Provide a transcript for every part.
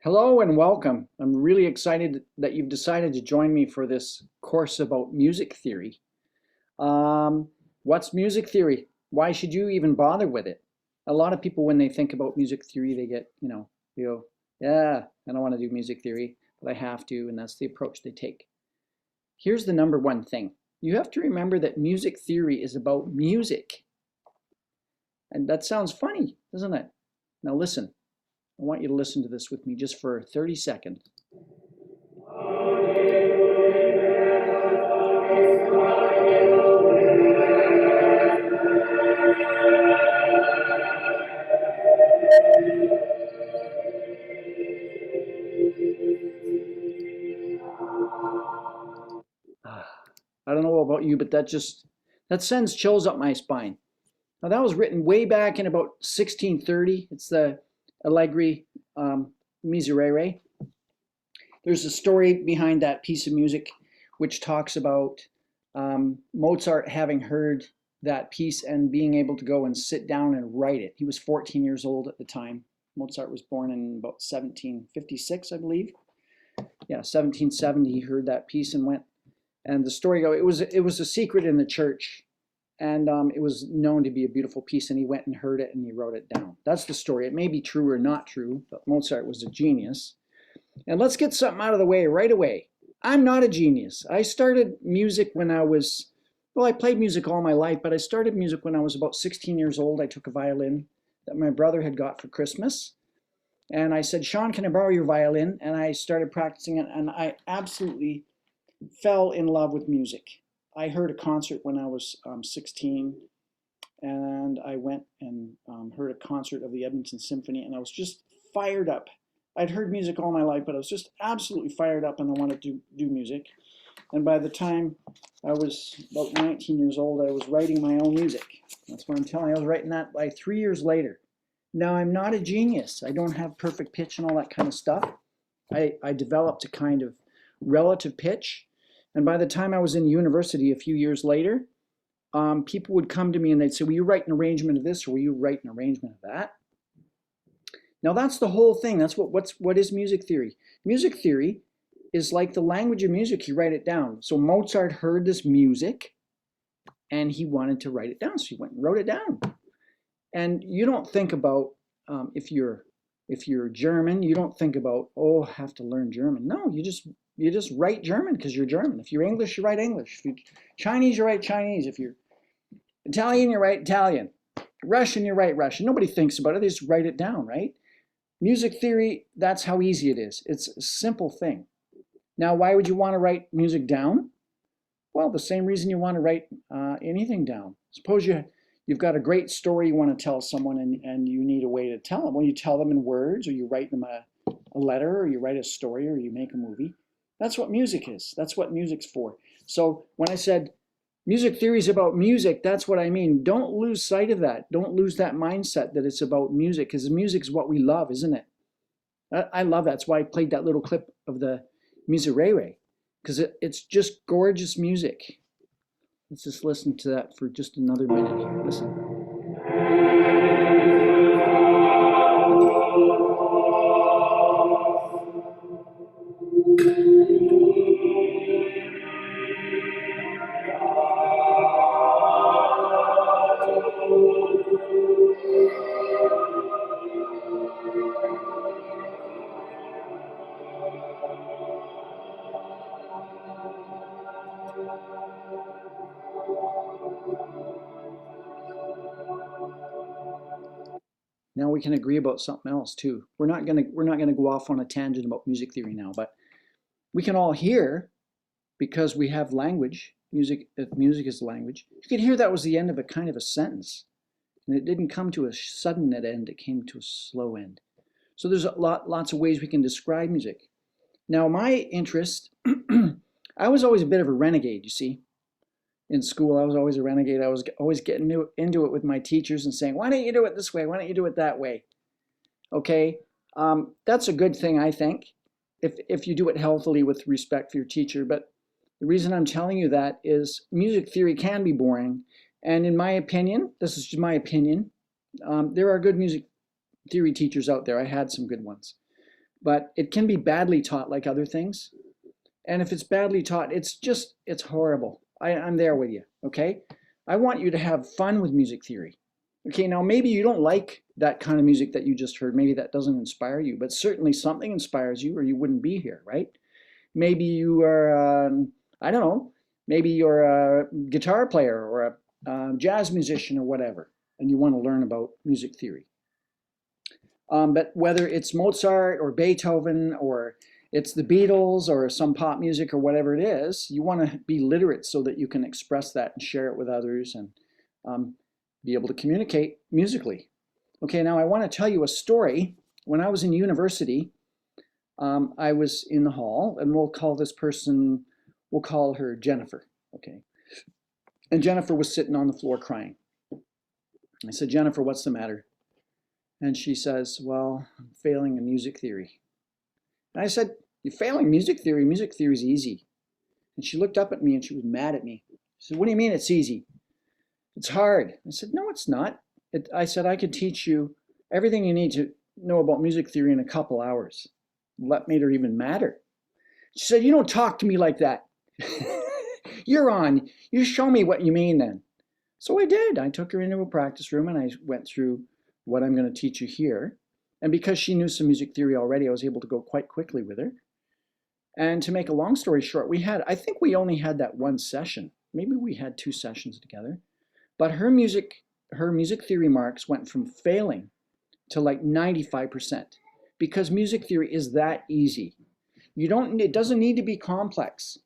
Hello and welcome. I'm really excited that you've decided to join me for this course about music theory. What's music theory? Why should you even bother with it? A lot of people, when they think about music theory, they get, you go, yeah, I don't want to do music theory, but I have to, and that's the approach they take. Here's the number one thing. You have to remember that music theory is about music. And that sounds funny, doesn't it? Now listen. I want you to listen to this with me just for 30 seconds. I don't know about you, but that sends chills up my spine. Now that was written way back in about 1630. It's the Allegri Miserere. There's a story behind that piece of music which talks about Mozart having heard that piece and being able to go and sit down and write it. He was 14 years old at the time. Mozart was born in about 1756, I believe. Yeah, 1770. He heard that piece and went. And the story goes, it was a secret in the church, and it was known to be a beautiful piece. And he went and heard it and he wrote it down. That's the story. It may be true or not true, but Mozart was a genius. And let's get something out of the way right away. I'm not a genius. I started music when I played music all my life, but I started music when I was about 16 years old. I took a violin that my brother had got for Christmas. And I said, Sean, can I borrow your violin? And I started practicing it, and I absolutely fell in love with music. I heard a concert when I was 16, and I went and heard a concert of the Edmonton Symphony, and I was just fired up. I'd heard music all my life, but I was just absolutely fired up, and I wanted to do music. And by the time I was about 19 years old, I was writing my own music. That's what I'm telling you. I was writing that by 3 years later. Now, I'm not a genius. I don't have perfect pitch and all that kind of stuff. I developed a kind of relative pitch. And by the time I was in university a few years later, people would come to me and they'd say, will you write an arrangement of this, or will you write an arrangement of that? Now that's the whole thing. That's what is music theory. Music theory is like the language of music. You write it down. So Mozart heard this music and he wanted to write it down. So he went and wrote it down. And you don't think about, if you're German, you don't think about, oh, I have to learn German. No, you just write German because you're German. If you're English, you write English. If you're Chinese, you write Chinese. If you're Italian, you write Italian. Russian, you write Russian. Nobody thinks about it. They just write it down, right? Music theory, that's how easy it is. It's a simple thing. Now, why would you want to write music down? Well, the same reason you want to write anything down. Suppose you've got a great story you want to tell someone, and you need a way to tell them. Well, you tell them in words, or you write them a letter, or you write a story, or you make a movie. That's what music is. That's what music's for. So when I said music theory is about music, that's what I mean. Don't lose sight of that. Don't lose that mindset that it's about music, because music is what we love, isn't it? I love that. That's why I played that little clip of the Miserere, because it's just gorgeous music. Let's just listen to that for just another minute here. Listen. Now we can agree about something else too. We're not gonna go off on a tangent about music theory now, but we can all hear, because we have language. Music, if music is language, you could hear that was the end of a kind of a sentence, and it didn't come to a sudden end. It came to a slow end. So there's lots of ways we can describe music. Now my interest, I was always a bit of a renegade. You see. In school, I was always a renegade. I was always getting into it with my teachers and saying, why don't you do it this way? Why don't you do it that way? Okay, that's a good thing, I think, if you do it healthily with respect for your teacher. But the reason I'm telling you that is music theory can be boring. And in my opinion, this is just my opinion, there are good music theory teachers out there. I had some good ones. but it can be badly taught like other things. And if it's badly taught, it's horrible. I'm there with you, okay? I want you to have fun with music theory. Okay, now maybe you don't like that kind of music that you just heard. Maybe that doesn't inspire you, but certainly something inspires you or you wouldn't be here, right? Maybe you are, I don't know, maybe you're a guitar player or a jazz musician or whatever, and you want to learn about music theory. But whether it's Mozart or Beethoven or it's the Beatles or some pop music or whatever it is, you want to be literate so that you can express that and share it with others and be able to communicate musically. Okay, now I want to tell you a story. When I was in university, I was in the hall, and we'll call this person, we'll call her Jennifer, okay? And Jennifer was sitting on the floor crying. I said, Jennifer, what's the matter? And she says, well, I'm failing in music theory. And I said, you're failing music theory? Music theory is easy. And she looked up at me and she was mad at me. She said, what do you mean it's easy? It's hard. I said, no, it's not. I said, I could teach you everything you need to know about music theory in a couple hours. What made her even madder? She said, you don't talk to me like that. You're on. You show me what you mean then. So I did. I took her into a practice room and I went through what I'm going to teach you here. And because she knew some music theory already, I was able to go quite quickly with her. And to make a long story short, I think we only had that one session. Maybe we had 2 sessions together. But her music theory marks went from failing to like 95%, because music theory is that easy. It doesn't need to be complex.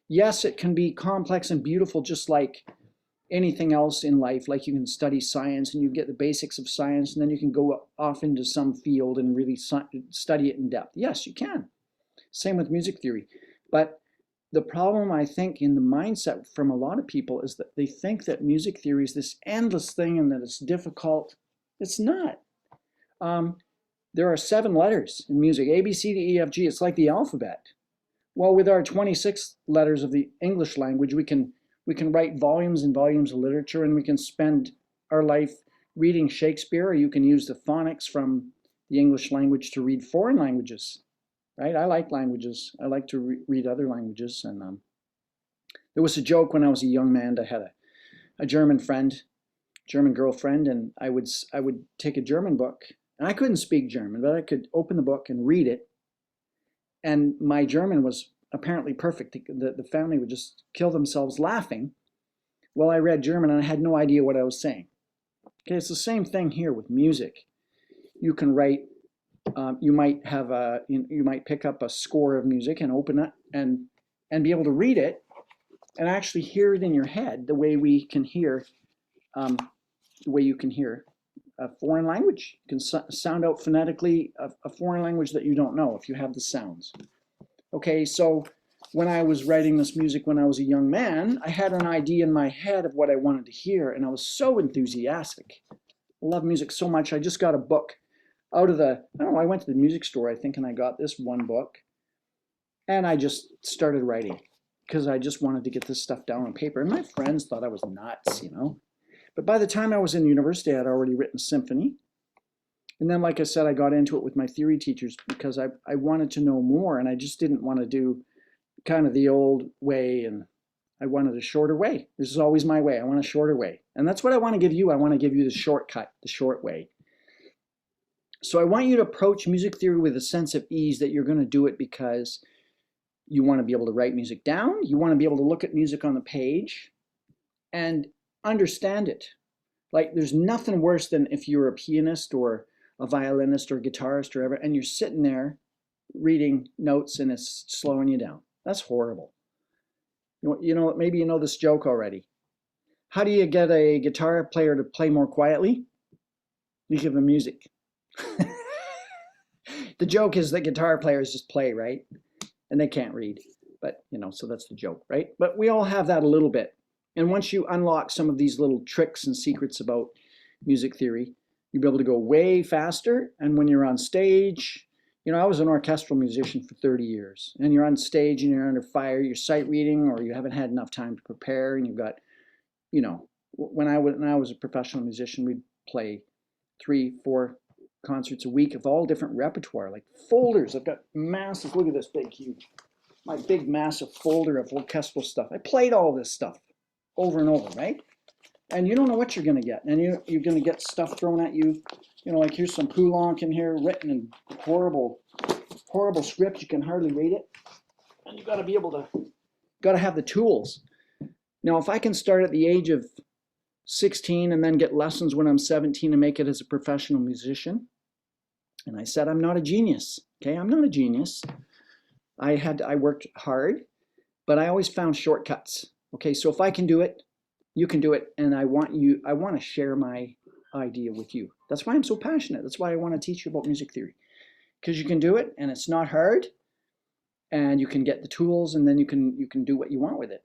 Yes, it can be complex and beautiful, just like anything else in life. Like you can study science and you get the basics of science, and then you can go off into some field and really study it in depth. Yes, you can. Same with music theory. But the problem, I think, in the mindset from a lot of people is that they think that music theory is this endless thing and that it's difficult. It's not. There are 7 letters in music, A, B, C, D, E, F, G. It's like the alphabet. Well, with our 26 letters of the English language, we can write volumes and volumes of literature, and we can spend our life reading Shakespeare, or you can use the phonics from the English language to read foreign languages, right? I like languages. I like to read other languages. And there was a joke when I was a young man. I had a German friend, German girlfriend, and I would take a German book. And I couldn't speak German, but I could open the book and read it. And my German was apparently perfect. The family would just kill themselves laughing while I read German, and I had no idea what I was saying. Okay, it's the same thing here with music. You can write, you might pick up a score of music and open it and be able to read it and actually hear it in your head the way we can hear, the way you can hear a foreign language. You can sound out phonetically a foreign language that you don't know if you have the sounds. Okay, so when I was writing this music when I was a young man, I had an idea in my head of what I wanted to hear, and I was so enthusiastic. I love music so much. I just got a book out of I don't know, I went to the music store, I think, and I got this one book, and I just started writing because I just wanted to get this stuff down on paper. And my friends thought I was nuts, you know. But by the time I was in university, I had already written a symphony. And then, like I said, I got into it with my theory teachers because I wanted to know more, and I just didn't want to do kind of the old way, and I wanted a shorter way. This is always my way. I want a shorter way. And that's what I want to give you. I want to give you the shortcut, the short way. So I want you to approach music theory with a sense of ease that you're going to do it because you want to be able to write music down. You want to be able to look at music on the page and understand it. Like, there's nothing worse than if you're a pianist or a violinist or a guitarist or whatever, and you're sitting there reading notes and it's slowing you down. That's horrible. You know, maybe you know this joke already. How do you get a guitar player to play more quietly? You give them music. The joke is that guitar players just play, right? And they can't read. But, you know, so that's the joke, right? But we all have that a little bit. And once you unlock some of these little tricks and secrets about music theory, you'll be able to go way faster. And when you're on stage, you know, I was an orchestral musician for 30 years. And you're on stage and you're under fire, you're sight reading, or you haven't had enough time to prepare, and you've got, you know, when I was a professional musician, we'd play 3, 4, concerts a week of all different repertoire, like folders. I've got massive, look at this big, huge, my big, massive folder of orchestral stuff. I played all this stuff over and over, right? And you don't know what you're going to get. And you're going to get stuff thrown at you. You know, like here's some Poulenc in here, written in horrible, horrible script. You can hardly read it. And you got to be able to, got to have the tools. Now, if I can start at the age of 16 and then get lessons when I'm 17 and make it as a professional musician, and I said I'm not a genius. Okay, I'm not a genius. I worked hard, but I always found shortcuts. Okay, so if I can do it, you can do it, and I want to share my idea with you. That's why I'm so passionate. That's why I want to teach you about music theory, because you can do it, and it's not hard, and you can get the tools, and then you can do what you want with it.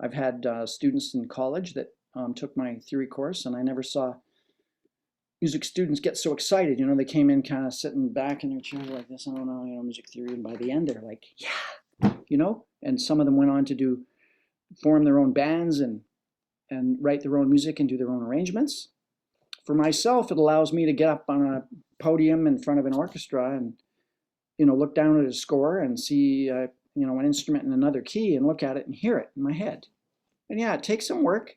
I've had students in college that took my theory course, and I never saw music students get so excited. You know, they came in kind of sitting back in their chair like this, I don't know, you know, music theory, and by the end they're like, yeah, you know, and some of them went on to form their own bands and write their own music and do their own arrangements. For myself, it allows me to get up on a podium in front of an orchestra and, you know, look down at a score and see, you know, an instrument in another key and look at it and hear it in my head. And yeah, it takes some work.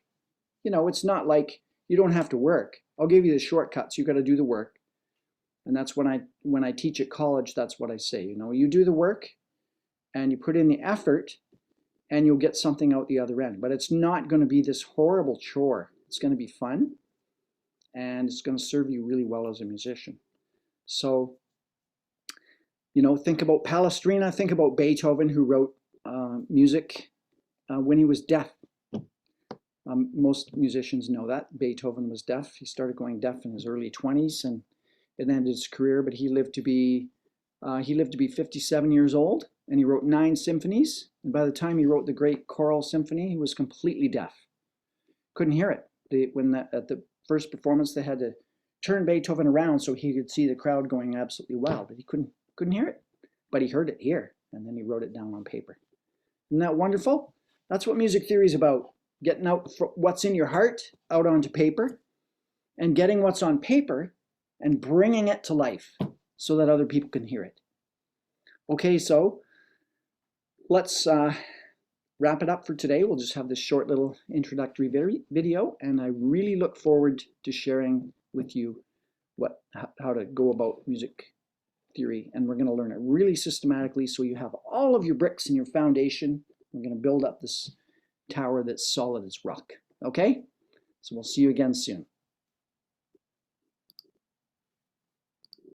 You know, it's not like you don't have to work. I'll give you the shortcuts. You got to do the work. And that's when I teach at college, that's what I say. You know, you do the work and you put in the effort, and you'll get something out the other end. But it's not going to be this horrible chore. It's going to be fun, and it's going to serve you really well as a musician. So, you know, think about Palestrina, think about Beethoven, who wrote music when he was deaf. Most musicians know that. Beethoven was deaf. He started going deaf in his early 20s, and it ended his career, but he lived to be 57 years old, and he wrote 9 symphonies. And by the time he wrote the great choral symphony, he was completely deaf. Couldn't hear it. At the first performance, they had to turn Beethoven around so he could see the crowd going absolutely wild, but he couldn't hear it. But he heard it here, and then he wrote it down on paper. Isn't that wonderful? That's what music theory is about. Getting out what's in your heart out onto paper, and getting what's on paper and bringing it to life so that other people can hear it. Okay, so let's wrap it up for today. We'll just have this short little introductory video, and I really look forward to sharing with you how to go about music theory, and we're going to learn it really systematically so you have all of your bricks in your foundation. We're going to build up this tower that's solid as rock. Okay? So we'll see you again soon.